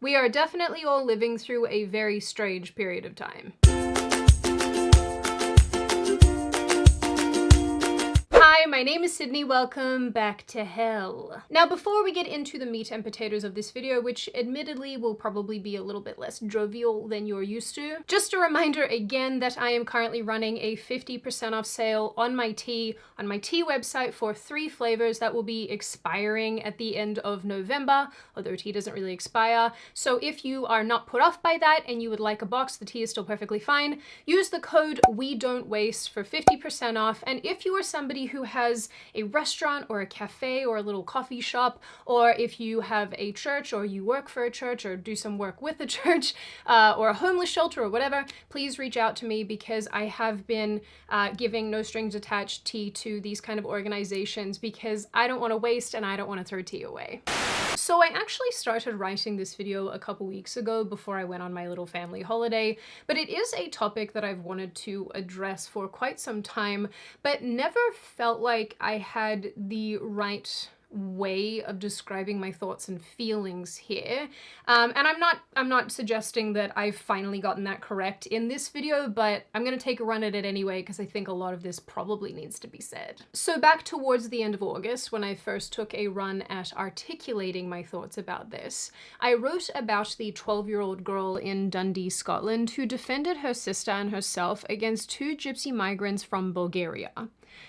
We are definitely all living through a very strange period of time. Hi, my name is Sydney. Welcome back to hell. Now, before we get into the meat and potatoes of this video, which admittedly will probably be a little bit less jovial than you're used to, just a reminder again that I am currently running a 50% off sale on my tea website for 3 flavors that will be expiring at the end of November, although tea doesn't really expire. So if you are not put off by that and you would like a box, the tea is still perfectly fine. Use the code WE-DON'T-WASTE for 50% off. And if you are somebody who has a restaurant or a cafe or a little coffee shop, or if you have a church or you work for a church or do some work with a church or a homeless shelter or whatever, please reach out to me because I have been giving no strings attached tea to these kind of organizations because I don't want to waste and I don't want to throw tea away. So I actually started writing this video a couple weeks ago before I went on my little family holiday, but it is a topic that I've wanted to address for quite some time, but never felt like I had the right way of describing my thoughts and feelings here. And I'm not suggesting that I've finally gotten that correct in this video, but I'm gonna take a run at it anyway because I think a lot of this probably needs to be said. So back towards the end of August, when I first took a run at articulating my thoughts about this, I wrote about the 12-year-old girl in Dundee, Scotland, who defended her sister and herself against 2 gypsy migrants from Bulgaria.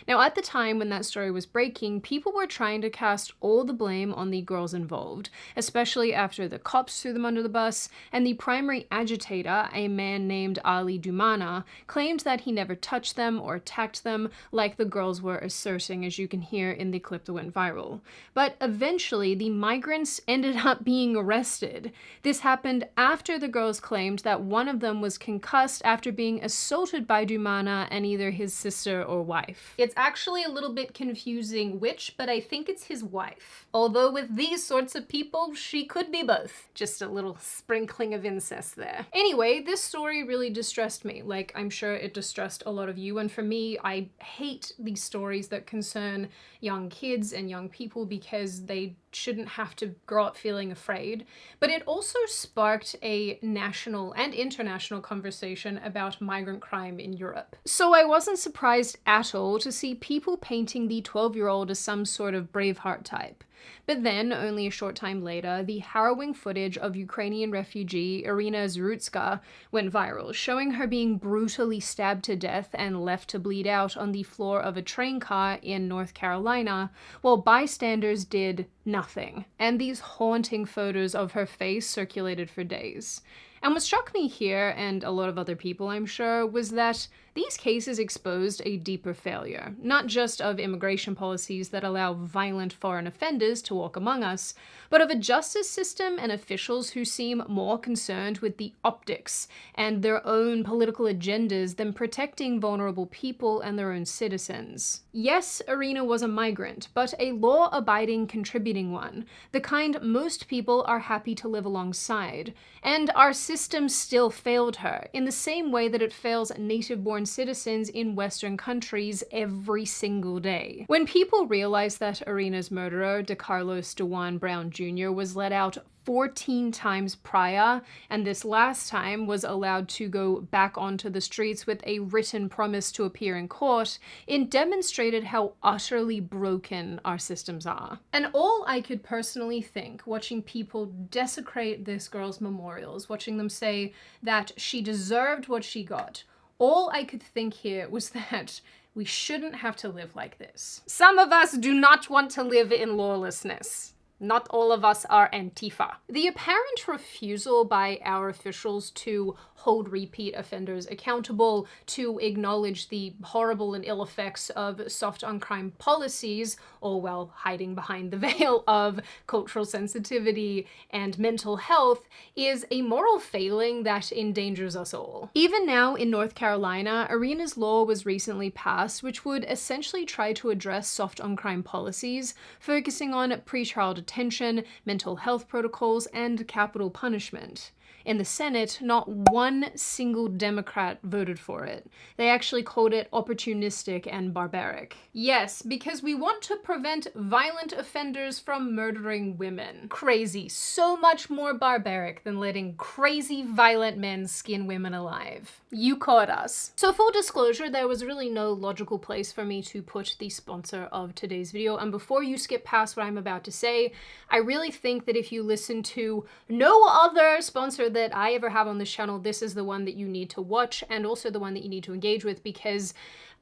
Now, at the time when that story was breaking, people were trying to cast all the blame on the girls involved, especially after the cops threw them under the bus, and the primary agitator, a man named Ali Dumana, claimed that he never touched them or attacked them like the girls were asserting, as you can hear in the clip that went viral. But eventually, the migrants ended up being arrested. This happened after the girls claimed that one of them was concussed after being assaulted by Dumana and either his sister or wife. It's actually a little bit confusing which, but I think it's his wife. Although with these sorts of people, she could be both. Just a little sprinkling of incest there. Anyway, this story really distressed me. Like, I'm sure it distressed a lot of you, and for me, I hate these stories that concern young kids and young people because they shouldn't have to grow up feeling afraid. But it also sparked a national and international conversation about migrant crime in Europe. So I wasn't surprised at all to see people painting the 12-year-old as some sort of Braveheart type. But then, only a short time later, the harrowing footage of Ukrainian refugee Irina Zrutska went viral, showing her being brutally stabbed to death and left to bleed out on the floor of a train car in North Carolina, while bystanders did nothing. And these haunting photos of her face circulated for days. And what struck me here, and a lot of other people I'm sure, was that these cases exposed a deeper failure, not just of immigration policies that allow violent foreign offenders to walk among us, but of a justice system and officials who seem more concerned with the optics and their own political agendas than protecting vulnerable people and their own citizens. Yes, Irina was a migrant, but a law-abiding, contributing one, the kind most people are happy to live alongside, and our system still failed her, in the same way that it fails native-born citizens in Western countries every single day. When people realized that Irina's murderer, DeCarlos DeJuan Brown Jr., was let out 14 times prior, and this last time was allowed to go back onto the streets with a written promise to appear in court, it demonstrated how utterly broken our systems are. And all I could personally think, watching people desecrate this girl's memorials, watching them say that she deserved what she got, all I could think here was that we shouldn't have to live like this. Some of us do not want to live in lawlessness. Not all of us are Antifa. The apparent refusal by our officials to hold repeat offenders accountable, to acknowledge the horrible and ill effects of soft on crime policies, all while hiding behind the veil of cultural sensitivity and mental health, is a moral failing that endangers us all. Even now in North Carolina, Irina's law was recently passed, which would essentially try to address soft on crime policies, focusing on pretrial detention detention, mental health protocols, and capital punishment. In the Senate, not one single Democrat voted for it. They actually called it opportunistic and barbaric. Yes, because we want to prevent violent offenders from murdering women. Crazy. So much more barbaric than letting crazy violent men skin women alive. You caught us. So full disclosure, there was really no logical place for me to put the sponsor of today's video. And before you skip past what I'm about to say, I really think that if you listen to no other sponsor that I ever have on this channel, this is the one that you need to watch, and also the one that you need to engage with, because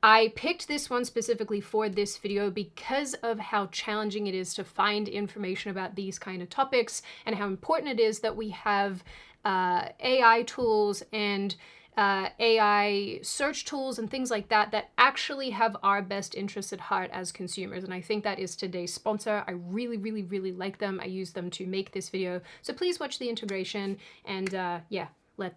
I picked this one specifically for this video because of how challenging it is to find information about these kind of topics, and how important it is that we have AI tools and AI search tools and things like that that actually have our best interests at heart as consumers. And I think that is today's sponsor. I really, really, really like them. I use them to make this video. So please watch the integration, and yeah.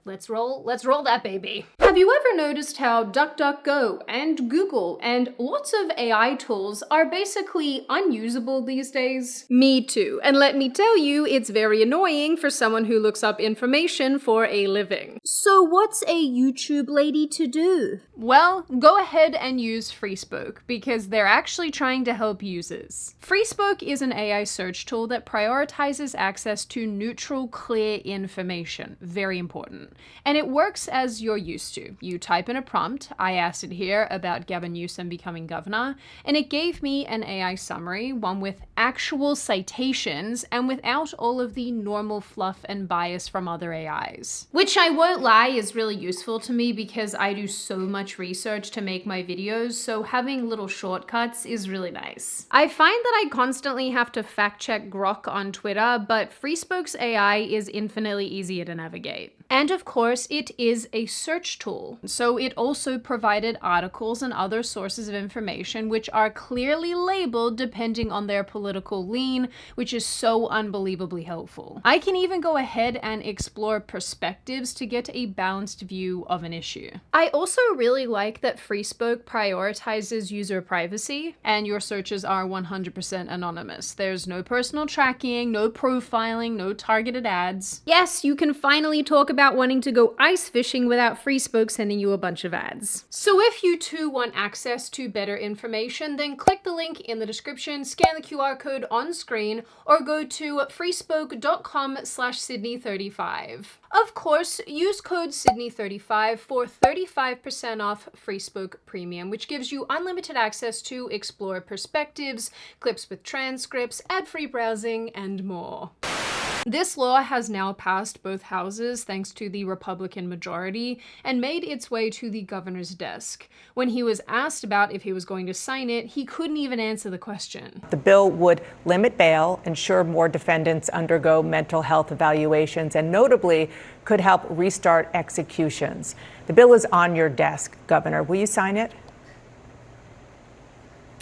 Let's roll that baby. Have you ever noticed how DuckDuckGo and Google and lots of AI tools are basically unusable these days? Me too, and let me tell you, it's very annoying for someone who looks up information for a living. So what's a YouTube lady to do? Well, go ahead and use FreeSpoke, because they're actually trying to help users. FreeSpoke is an AI search tool that prioritizes access to neutral, clear information. Very important. And it works as you're used to. You type in a prompt. I asked it here about Gavin Newsom becoming governor, and it gave me an AI summary, one with actual citations and without all of the normal fluff and bias from other AIs. Which, I won't lie, is really useful to me because I do so much research to make my videos, so having little shortcuts is really nice. I find that I constantly have to fact check Grok on Twitter, but FreeSpoke's AI is infinitely easier to navigate. And of course, it is a search tool. So it also provided articles and other sources of information which are clearly labeled depending on their political lean, which is so unbelievably helpful. I can even go ahead and explore perspectives to get a balanced view of an issue. I also really like that FreeSpoke prioritizes user privacy, and your searches are 100% anonymous. There's no personal tracking, no profiling, no targeted ads. Yes, you can finally talk about wanting to go ice fishing without FreeSpoke sending you a bunch of ads. So if you too want access to better information, then click the link in the description, scan the QR code on screen, or go to freespoke.com/Sydney35. Of course, use code Sydney35 for 35% off FreeSpoke Premium, which gives you unlimited access to explore perspectives, clips with transcripts, ad-free browsing, and more. This law has now passed both houses thanks to the Republican majority and made its way to the governor's desk. When he was asked about if he was going to sign it, he couldn't even answer the question. The bill would limit bail, ensure more defendants undergo mental health evaluations, and notably could help restart executions. The bill is on your desk, Governor. Will you sign it?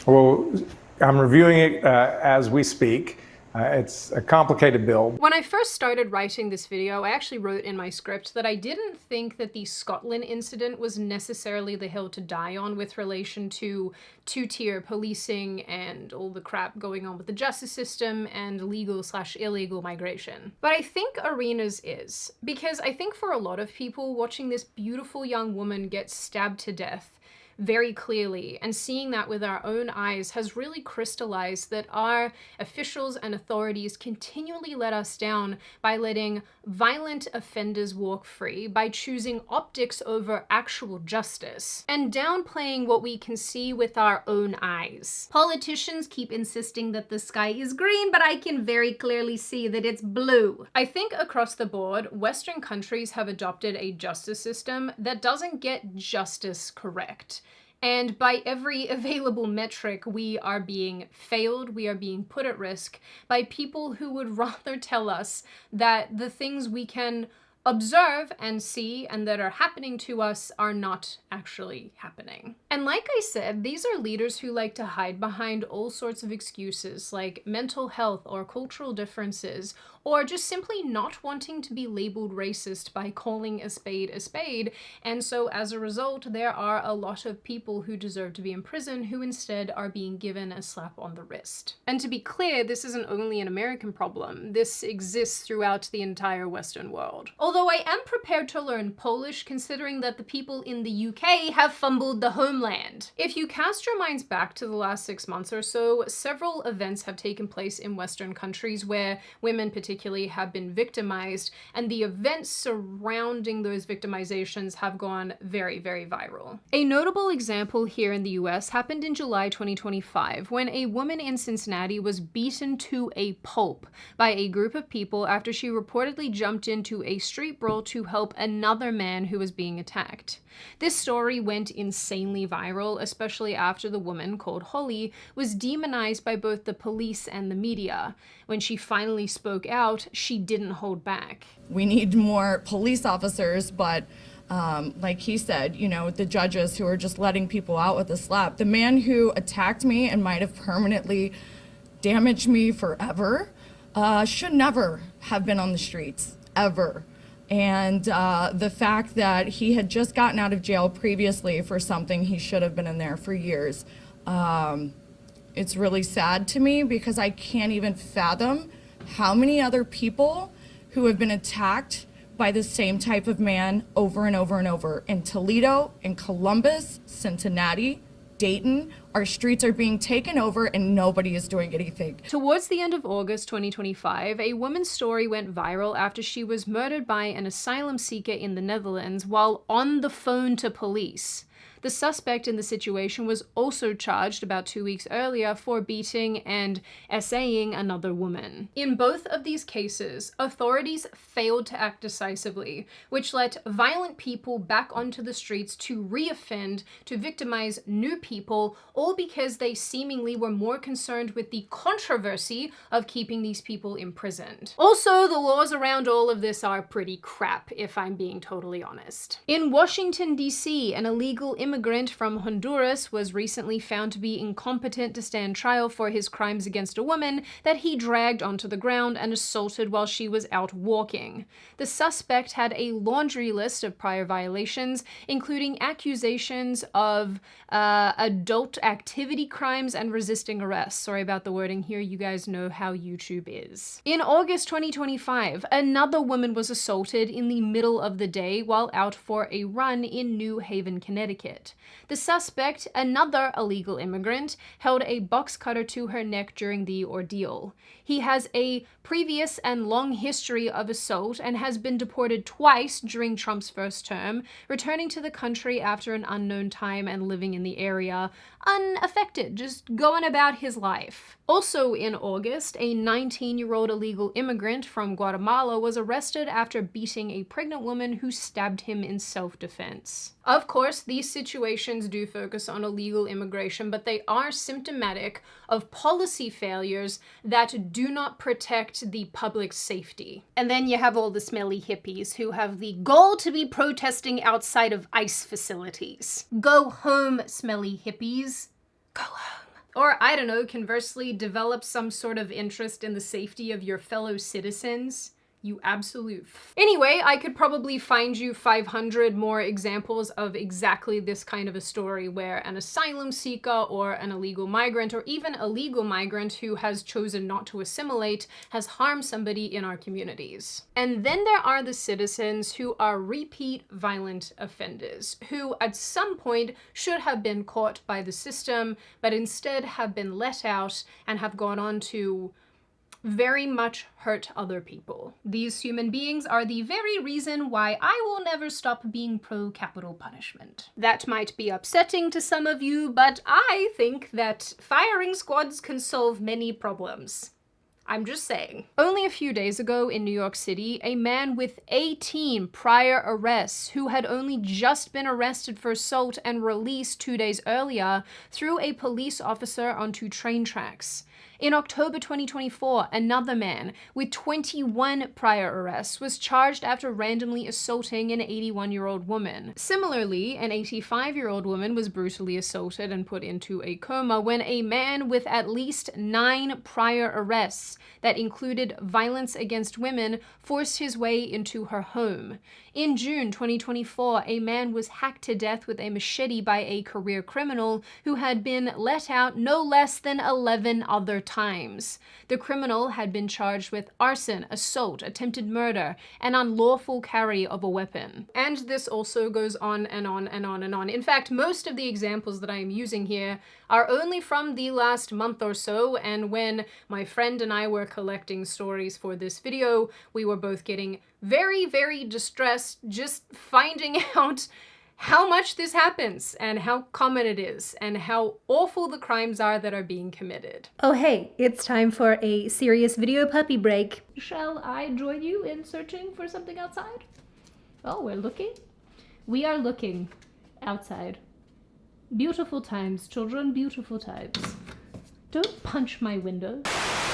Well, I'm reviewing it as we speak. It's a complicated bill. When I first started writing this video, I actually wrote in my script that I didn't think that the Scotland incident was necessarily the hill to die on with relation to two-tier policing and all the crap going on with the justice system and legal/illegal migration. But I think Arena's is, because I think for a lot of people, watching this beautiful young woman get stabbed to death very clearly, and seeing that with our own eyes has really crystallized that our officials and authorities continually let us down by letting violent offenders walk free, by choosing optics over actual justice, and downplaying what we can see with our own eyes. Politicians keep insisting that the sky is green, but I can very clearly see that it's blue. I think across the board, Western countries have adopted a justice system that doesn't get justice correct. And by every available metric, we are being failed, we are being put at risk by people who would rather tell us that the things we can observe and see and that are happening to us are not actually happening. And like I said, these are leaders who like to hide behind all sorts of excuses like mental health or cultural differences, or just simply not wanting to be labeled racist by calling a spade a spade. And so as a result, there are a lot of people who deserve to be in prison who instead are being given a slap on the wrist. And to be clear, this isn't only an American problem. This exists throughout the entire Western world. Although I am prepared to learn Polish, considering that the people in the UK have fumbled the homeland. If you cast your minds back to the last 6 months or so, several events have taken place in Western countries where women particularly have been victimized, and the events surrounding those victimizations have gone very, very viral. A notable example here in the US happened in July 2025 when a woman in Cincinnati was beaten to a pulp by a group of people after she reportedly jumped into a street brawl to help another man who was being attacked. This story went insanely viral, especially after the woman, called Holly, was demonized by both the police and the media. When she finally spoke out, she didn't hold back. We need more police officers, but like he said, you know, the judges who are just letting people out with a slap. The man who attacked me and might have permanently damaged me forever should never have been on the streets, ever. And the fact that he had just gotten out of jail previously for something he should have been in there for years, it's really sad to me because I can't even fathom how many other people who have been attacked by the same type of man over and over and over. In Toledo, in Columbus, Cincinnati, Dayton, our streets are being taken over and nobody is doing anything. Towards the end of August 2025, a woman's story went viral after she was murdered by an asylum seeker in the Netherlands while on the phone to police. The suspect in the situation was also charged about 2 weeks earlier for beating and essaying another woman. In both of these cases, authorities failed to act decisively, which let violent people back onto the streets to reoffend, to victimize new people, all because they seemingly were more concerned with the controversy of keeping these people imprisoned. Also, the laws around all of this are pretty crap, if I'm being totally honest. In Washington, D.C., an illegal immigrant from Honduras was recently found to be incompetent to stand trial for his crimes against a woman that he dragged onto the ground and assaulted while she was out walking. The suspect had a laundry list of prior violations, including accusations of adult activity crimes and resisting arrest. Sorry about the wording here, you guys know how YouTube is. In August 2025, another woman was assaulted in the middle of the day while out for a run in New Haven, Connecticut. The suspect, another illegal immigrant, held a box cutter to her neck during the ordeal. He has a previous and long history of assault and has been deported twice during Trump's first term, returning to the country after an unknown time and living in the area unaffected, just going about his life. Also in August, a 19-year-old illegal immigrant from Guatemala was arrested after beating a pregnant woman who stabbed him in self-defense. Of course, these situations do focus on illegal immigration, but they are symptomatic of policy failures that do not protect the public safety. And then you have all the smelly hippies who have the goal to be protesting outside of ICE facilities. Go home, smelly hippies. Go home. Or, I don't know, conversely, develop some sort of interest in the safety of your fellow citizens. You absolute Anyway, I could probably find you 500 more examples of exactly this kind of a story where an asylum seeker or an illegal migrant or even a legal migrant who has chosen not to assimilate has harmed somebody in our communities. And then there are the citizens who are repeat violent offenders, who at some point should have been caught by the system, but instead have been let out and have gone on to very much hurt other people. These human beings are the very reason why I will never stop being pro-capital punishment. That might be upsetting to some of you, but I think that firing squads can solve many problems. I'm just saying. Only a few days ago in New York City, a man with 18 prior arrests who had only just been arrested for assault and released 2 days earlier threw a police officer onto train tracks. In October 2024, another man with 21 prior arrests was charged after randomly assaulting an 81-year-old woman. Similarly, an 85-year-old woman was brutally assaulted and put into a coma when a man with at least 9 prior arrests that included violence against women forced his way into her home. In June 2024, a man was hacked to death with a machete by a career criminal who had been let out no less than 11 other times. The criminal had been charged with arson, assault, attempted murder, and unlawful carry of a weapon. And this also goes on and on and on and on. In fact, most of the examples that I am using here are only from the last month or so, and when my friend and I were collecting stories for this video, we were both getting very, very distressed just finding out how much this happens and how common it is and how awful the crimes are that are being committed. Oh hey, it's time for a serious video puppy break. Shall I join you in searching for something outside? Oh, we're looking? We are looking outside. Beautiful times, children, beautiful times. Don't punch my window.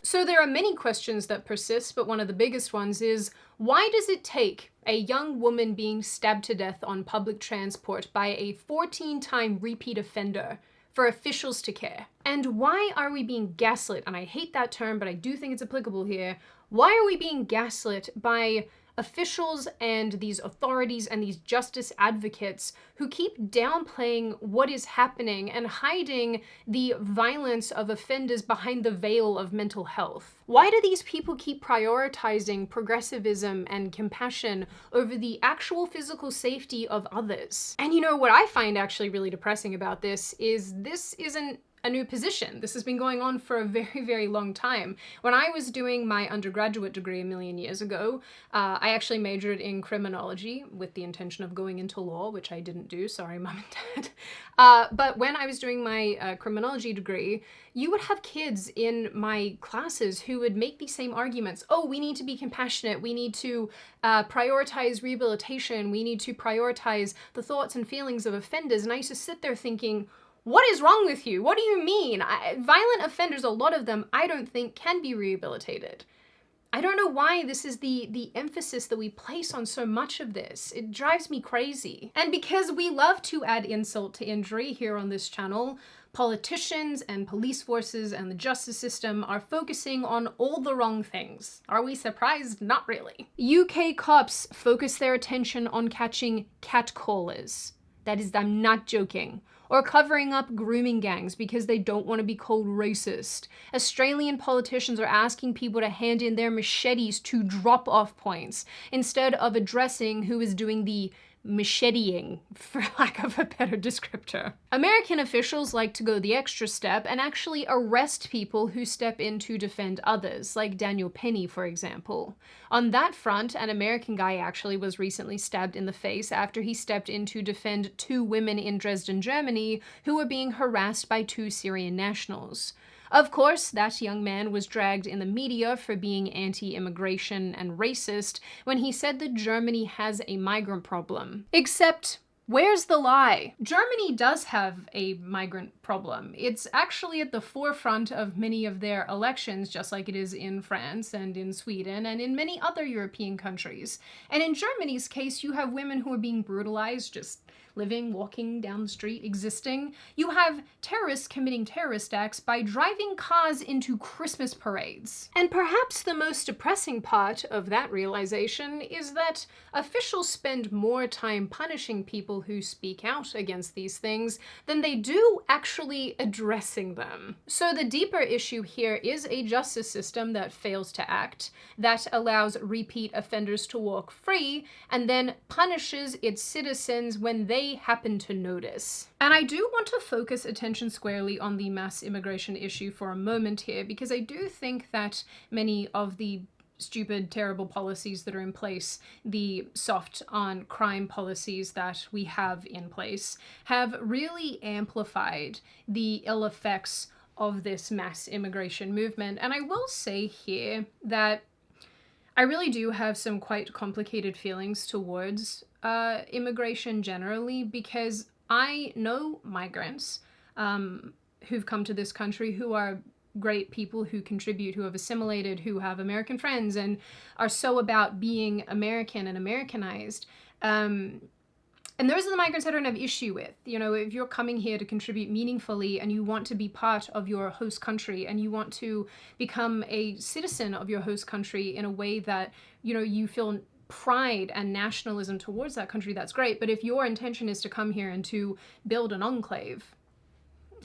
So there are many questions that persist, but one of the biggest ones is, why does it take a young woman being stabbed to death on public transport by a 14-time repeat offender for officials to care? And why are we being gaslit? And I hate that term, but I do think it's applicable here. Why are we being gaslit by officials and these authorities and these justice advocates who keep downplaying what is happening and hiding the violence of offenders behind the veil of mental health? Why do these people keep prioritizing progressivism and compassion over the actual physical safety of others? And you know what I find actually really depressing about this isn't a new position. This has been going on for a very, very long time. When I was doing my undergraduate degree a million years ago, I actually majored in criminology with the intention of going into law, which I didn't do, sorry mom and dad. But when I was doing my criminology degree, you would have kids in my classes who would make these same arguments. Oh, we need to be compassionate. We need to prioritize rehabilitation. We need to prioritize the thoughts and feelings of offenders. And I used to sit there thinking, what is wrong with you? What do you mean? Violent offenders, a lot of them, I don't think can be rehabilitated. I don't know why this is the emphasis that we place on so much of this. It drives me crazy. And because we love to add insult to injury here on this channel, politicians and police forces and the justice system are focusing on all the wrong things. Are we surprised? Not really. UK cops focus their attention on catching catcallers. That is, I'm not joking. Or covering up grooming gangs because they don't want to be called racist. Australian politicians are asking people to hand in their machetes to drop-off points instead of addressing who is doing the macheteing, for lack of a better descriptor. American officials like to go the extra step and actually arrest people who step in to defend others, like Daniel Penny, for example. On that front, an American guy actually was recently stabbed in the face after he stepped in to defend 2 women in Dresden, Germany, who were being harassed by 2 Syrian nationals. Of course, that young man was dragged in the media for being anti-immigration and racist when he said that Germany has a migrant problem. Except, where's the lie? Germany does have a migrant problem. It's actually at the forefront of many of their elections, just like it is in France and in Sweden and in many other European countries. And in Germany's case, you have women who are being brutalized, just living, walking down the street, existing. You have terrorists committing terrorist acts by driving cars into Christmas parades. And perhaps the most depressing part of that realization is that officials spend more time punishing people who speak out against these things than they do actually addressing them. So the deeper issue here is a justice system that fails to act, that allows repeat offenders to walk free, and then punishes its citizens when they happen to notice. And I do want to focus attention squarely on the mass immigration issue for a moment here, because I do think that many of the stupid, terrible policies that are in place, the soft on crime policies that we have in place, have really amplified the ill effects of this mass immigration movement. And I will say here that I really do have some quite complicated feelings towards immigration generally, because I know migrants who've come to this country who are great people who contribute, who have assimilated, who have American friends and are so about being American and Americanized. And those are the migrants I don't have issue with. You know, if you're coming here to contribute meaningfully and you want to be part of your host country and you want to become a citizen of your host country in a way that, you know, you feel pride and nationalism towards that country, that's great. But if your intention is to come here and to build an enclave,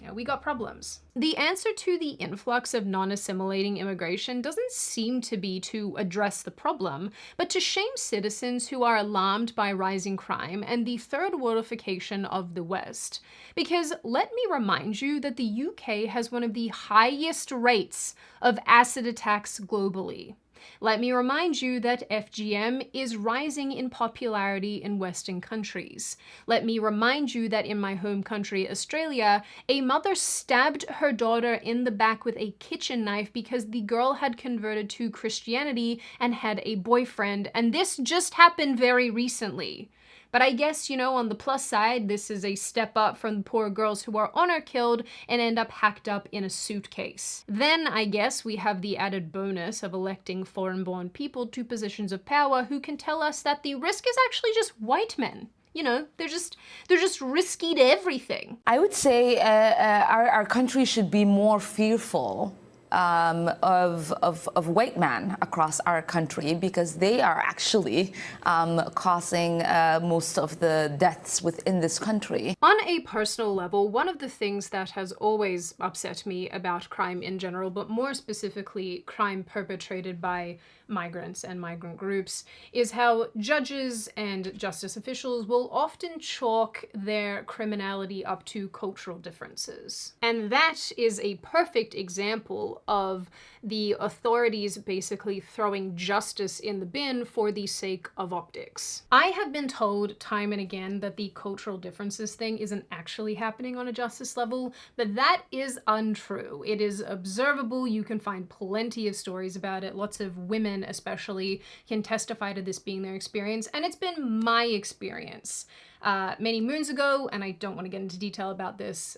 yeah, we got problems. The answer to the influx of non-assimilating immigration doesn't seem to be to address the problem, but to shame citizens who are alarmed by rising crime and the third worldification of the West. Because let me remind you that the UK has one of the highest rates of acid attacks globally. Let me remind you that FGM is rising in popularity in Western countries. Let me remind you that in my home country, Australia, a mother stabbed her daughter in the back with a kitchen knife because the girl had converted to Christianity and had a boyfriend, and this just happened very recently. But I guess, you know, on the plus side, this is a step up from the poor girls who are honor killed and end up hacked up in a suitcase. Then I guess we have the added bonus of electing foreign-born people to positions of power who can tell us that the risk is actually just white men. You know, they're just risky to everything. I would say our country should be more fearful of white men across our country, because they are actually causing most of the deaths within this country. On a personal level, one of the things that has always upset me about crime in general, but more specifically crime perpetrated by migrants and migrant groups, is how judges and justice officials will often chalk their criminality up to cultural differences. And that is a perfect example of the authorities basically throwing justice in the bin for the sake of optics. I have been told time and again that the cultural differences thing isn't actually happening on a justice level, but that is untrue. It is observable. You can find plenty of stories about it. Lots of women especially can testify to this being their experience, and it's been my experience. Many moons ago, and I don't want to get into detail about this,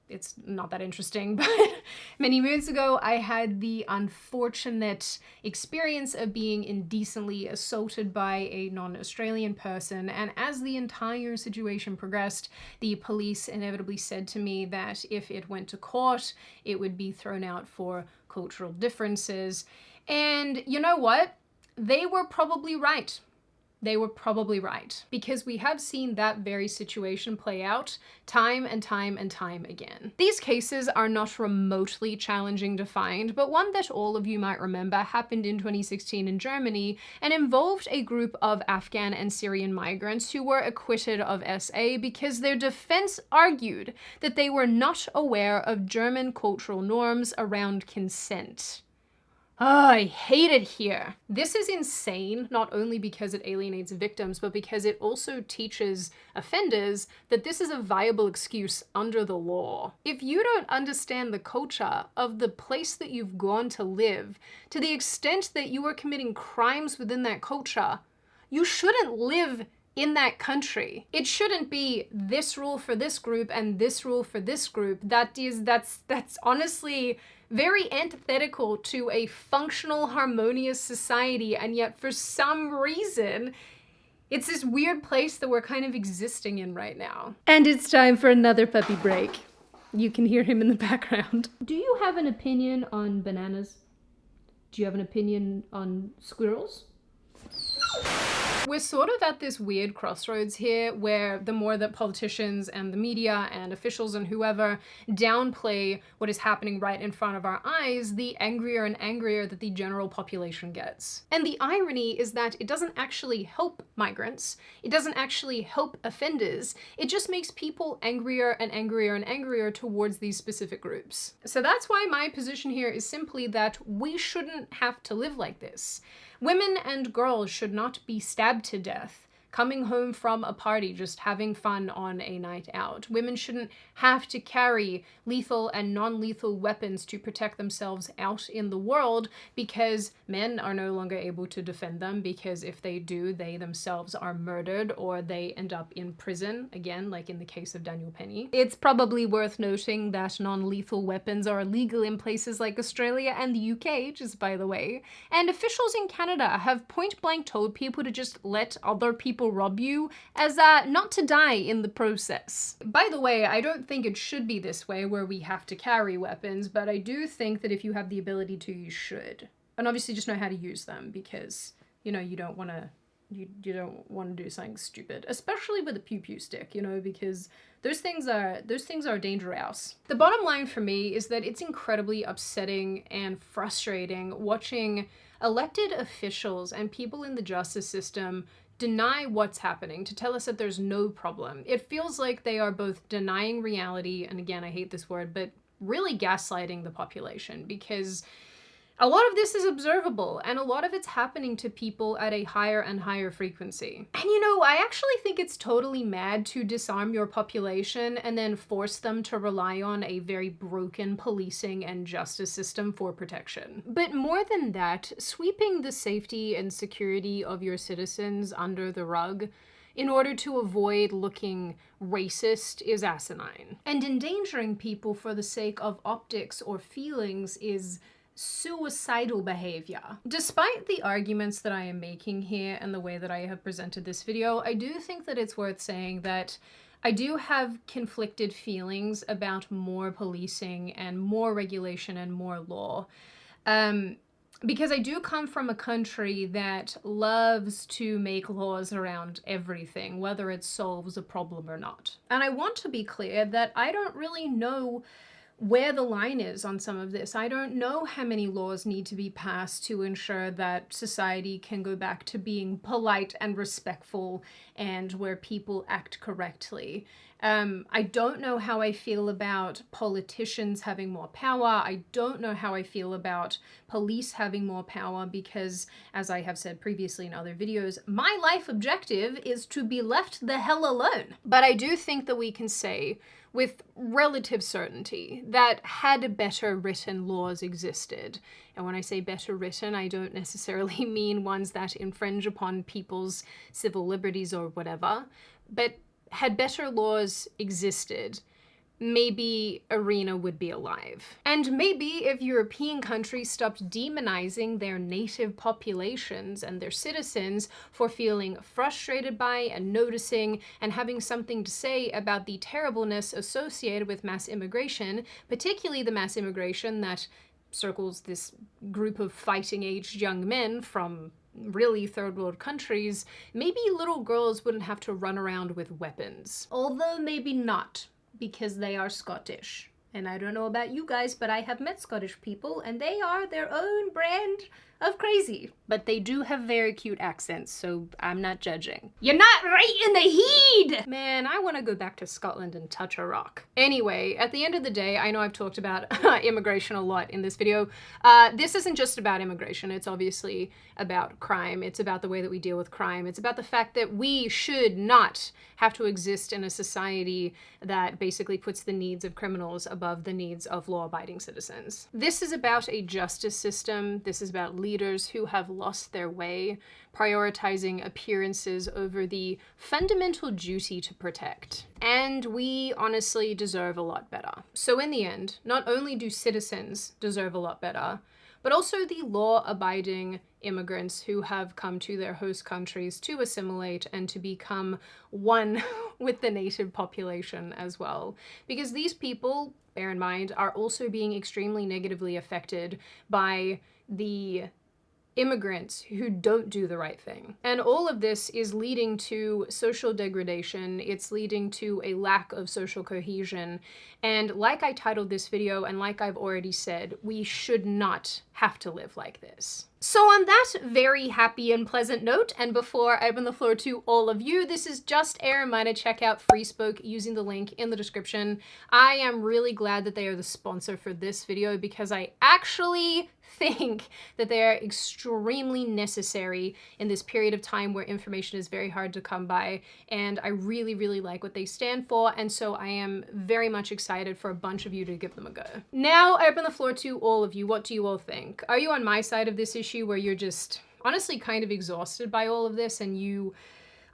it's not that interesting, but many moons ago I had the unfortunate experience of being indecently assaulted by a non-Australian person, and as the entire situation progressed, the police inevitably said to me that if it went to court, it would be thrown out for cultural differences. And you know what? They were probably right. They were probably right, because we have seen that very situation play out time and time and time again. These cases are not remotely challenging to find, but one that all of you might remember happened in 2016 in Germany and involved a group of Afghan and Syrian migrants who were acquitted of SA because their defense argued that they were not aware of German cultural norms around consent. Oh, I hate it here. This is insane, not only because it alienates victims, but because it also teaches offenders that this is a viable excuse under the law. If you don't understand the culture of the place that you've gone to live, to the extent that you are committing crimes within that culture, you shouldn't live in that country. It shouldn't be this rule for this group and this rule for this group. That's honestly very antithetical to a functional, harmonious society, and yet for some reason, it's this weird place that we're kind of existing in right now. And it's time for another puppy break. You can hear him in the background. Do you have an opinion on bananas? Do you have an opinion on squirrels? We're sort of at this weird crossroads here where the more that politicians and the media and officials and whoever downplay what is happening right in front of our eyes, the angrier and angrier that the general population gets. And the irony is that it doesn't actually help migrants. It doesn't actually help offenders. It just makes people angrier and angrier and angrier towards these specific groups. So that's why my position here is simply that we shouldn't have to live like this. Women and girls should not be stabbed to death coming home from a party, just having fun on a night out. Women shouldn't have to carry lethal and non-lethal weapons to protect themselves out in the world because men are no longer able to defend them, because if they do, they themselves are murdered or they end up in prison, again, like in the case of Daniel Penny. It's probably worth noting that non-lethal weapons are illegal in places like Australia and the UK, just by the way, and officials in Canada have point-blank told people to just let other people rob you as not to die in the process. By the way, I don't think it should be this way where we have to carry weapons, but I do think that if you have the ability to, you should. And obviously just know how to use them, because, you know, you don't want to do something stupid, especially with a pew-pew stick, you know, because those things are dangerous. The bottom line for me is that it's incredibly upsetting and frustrating watching elected officials and people in the justice system deny what's happening, to tell us that there's no problem. It feels like they are both denying reality, and again, I hate this word, but really gaslighting the population, because a lot of this is observable, and a lot of it's happening to people at a higher and higher frequency. And you know, I actually think it's totally mad to disarm your population and then force them to rely on a very broken policing and justice system for protection. But more than that, sweeping the safety and security of your citizens under the rug in order to avoid looking racist is asinine. And endangering people for the sake of optics or feelings is suicidal behavior. Despite the arguments that I am making here and the way that I have presented this video, I do think that it's worth saying that I do have conflicted feelings about more policing and more regulation and more law. Because I do come from a country that loves to make laws around everything, whether it solves a problem or not. And I want to be clear that I don't really know where the line is on some of this. I don't know how many laws need to be passed to ensure that society can go back to being polite and respectful and where people act correctly. I don't know how I feel about politicians having more power. I don't know how I feel about police having more power because, as I have said previously in other videos, my life objective is to be left the hell alone. But I do think that we can say with relative certainty that had better written laws existed, and when I say better written, I don't necessarily mean ones that infringe upon people's civil liberties or whatever, but had better laws existed, maybe Arena would be alive. And maybe if European countries stopped demonizing their native populations and their citizens for feeling frustrated by and noticing and having something to say about the terribleness associated with mass immigration, particularly the mass immigration that circles this group of fighting-aged young men from really third world countries, maybe little girls wouldn't have to run around with weapons. Although maybe not, because they are Scottish. And I don't know about you guys, but I have met Scottish people and they are their own brand of crazy. But they do have very cute accents, so I'm not judging. You're not right in the heed! Man, I want to go back to Scotland and touch a rock. Anyway, at the end of the day, I know I've talked about immigration a lot in this video. This isn't just about immigration. It's obviously about crime. It's about the way that we deal with crime. It's about the fact that we should not have to exist in a society that basically puts the needs of criminals above the needs of law-abiding citizens. This is about a justice system. This is about leaders who have lost their way, prioritizing appearances over the fundamental duty to protect. And we honestly deserve a lot better. So in the end, not only do citizens deserve a lot better, but also the law-abiding immigrants who have come to their host countries to assimilate and to become one with the native population as well. Because these people, bear in mind, are also being extremely negatively affected by the immigrants who don't do the right thing. And all of this is leading to social degradation. It's leading to a lack of social cohesion. And like I titled this video, and like I've already said, we should not have to live like this. So on that very happy and pleasant note, and before I open the floor to all of you, this is just a reminder, check out Free Spoke using the link in the description. I am really glad that they are the sponsor for this video because I actually think that they are extremely necessary in this period of time where information is very hard to come by, and I really, really like what they stand for, and so I am very much excited for a bunch of you to give them a go. Now I open the floor to all of you. What do you all think? Are you on my side of this issue where you're just honestly kind of exhausted by all of this and you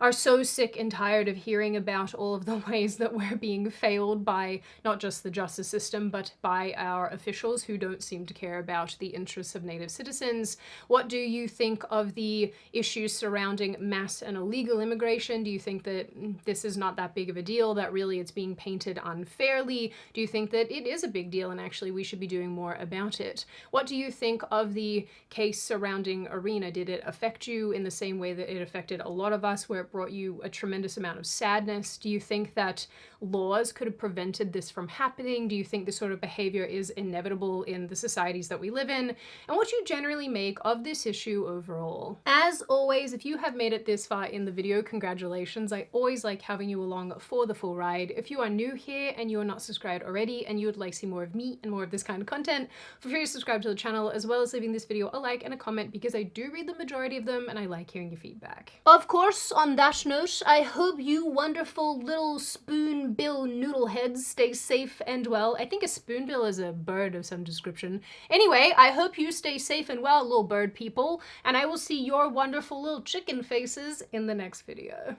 are so sick and tired of hearing about all of the ways that we're being failed by not just the justice system, but by our officials who don't seem to care about the interests of Native citizens? What do you think of the issues surrounding mass and illegal immigration? Do you think that this is not that big of a deal, that really it's being painted unfairly? Do you think that it is a big deal and actually we should be doing more about it? What do you think of the case surrounding Arena? Did it affect you in the same way that it affected a lot of us, where it brought you a tremendous amount of sadness? Do you think that laws could have prevented this from happening? Do you think this sort of behavior is inevitable in the societies that we live in? And what do you generally make of this issue overall? As always, if you have made it this far in the video, congratulations. I always like having you along for the full ride. If you are new here and you are not subscribed already and you would like to see more of me and more of this kind of content, feel free to subscribe to the channel, as well as leaving this video a like and a comment, because I do read the majority of them and I like hearing your feedback. Of course, on that note, I hope you wonderful little spoonbill noodle heads stay safe and well. I think a spoonbill is a bird of some description. Anyway, I hope you stay safe and well, little bird people, and I will see your wonderful little chicken faces in the next video.